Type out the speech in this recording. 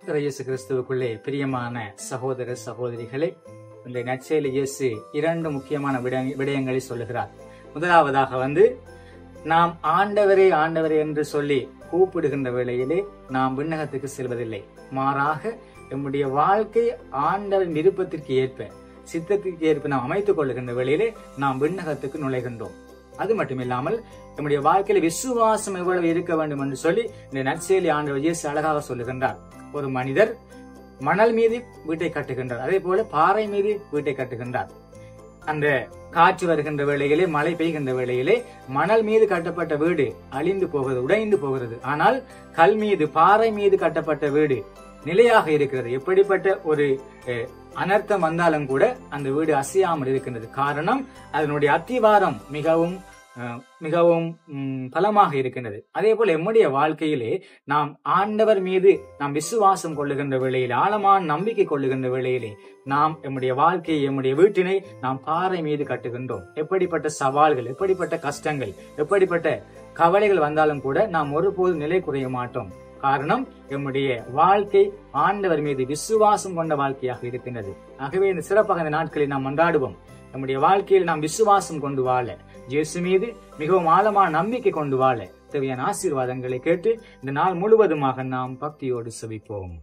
இயேசு கிறிஸ்துவுக்குள்ளே பிரியமான சகோதர சகோதரிகளே, இந்த நற்செய்தி இயேசு 2 முக்கியமான விடயங்களை சொல்லுகிறார். முதலாவதாக நாம் ஆண்டவரே ஆண்டவரே என்று சொல்லி கூப்பிடுகின்ற வேளையிலே நாம் விண்ணகத்துக்கு செல்வதில்லை. மாறாக நம்முடைய வாழ்க்கை ஆண்டவரின் விருப்பத்திற்கு ஏற்ப, சித்தத்திற்கு ஏற்ப நாம் அமைத்துக் கொள்ளுகின்ற வேளையிலே நாம் விண்ணகத்துக்கு நுழைகின்றோம். அது மட்டுமில்லாமல் நம்முடைய வாழ்க்கையில விசுவாசம் எவ்வளவு இருக்க வேண்டும் என்று சொல்லி இந்த நற்செய்தி ஆண்டவர் இயேசு அழகாக சொல்லுகின்றார். ஒரு மனிதர் மணல் மீது வீட்டை கட்டுகின்றார், அதே போல பாறை மீது வீட்டை கட்டுகின்றார். அந்த காற்று வருகின்ற வேளையிலே, மழை பெய்கின்ற வேளையிலே மணல் மீது கட்டப்பட்ட வீடு அழிந்து போகிறது, உடைந்து போகிறது. ஆனால் கல் மீது, பாறை மீது கட்டப்பட்ட வீடு நிலையாக இருக்கிறது. எப்படிப்பட்ட ஒரு அனர்த்தம் வந்தாலும் கூட அந்த வீடு அசையாமல் இருக்கின்றது. காரணம், அதனுடைய அத்திவாரம் மிகவும் மிகவும் பலமாக இருக்கின்றது. அதே போல நம்முடைய வாழ்க்கையிலே நாம் ஆண்டவர் மீது நாம் விசுவாசம் கொள்ளுகின்ற வேளையிலே, ஆழமான நம்பிக்கை கொள்ளுகின்ற வேளையிலே நாம் நம்முடைய வாழ்க்கையை, நம்முடைய வீட்டினை நாம் பாறை மீது கட்டுகின்றோம். எப்படிப்பட்ட சவால்கள், எப்படிப்பட்ட கஷ்டங்கள், எப்படிப்பட்ட கவலைகள் வந்தாலும் கூட நாம் ஒருபோதும் நிலை குறைய மாட்டோம். காரணம், நம்முடைய வாழ்க்கை ஆண்டவர் மீது விசுவாசம் கொண்ட வாழ்க்கையாக இருக்கின்றது. ஆகவே இந்த சிறப்பாக இந்த நாட்களில் நாம் கொண்டாடுவோம். நம்முடைய வாழ்க்கையில் நாம் விசுவாசம் கொண்டு வாழ, இயேசு மீது மிகவும் ஆழமான நம்பிக்கை கொண்டு வாழ தேவையான ஆசீர்வாதங்களை கேட்டு இந்த நாள் முழுவதுமாக நாம் பக்தியோடு செபிப்போம்.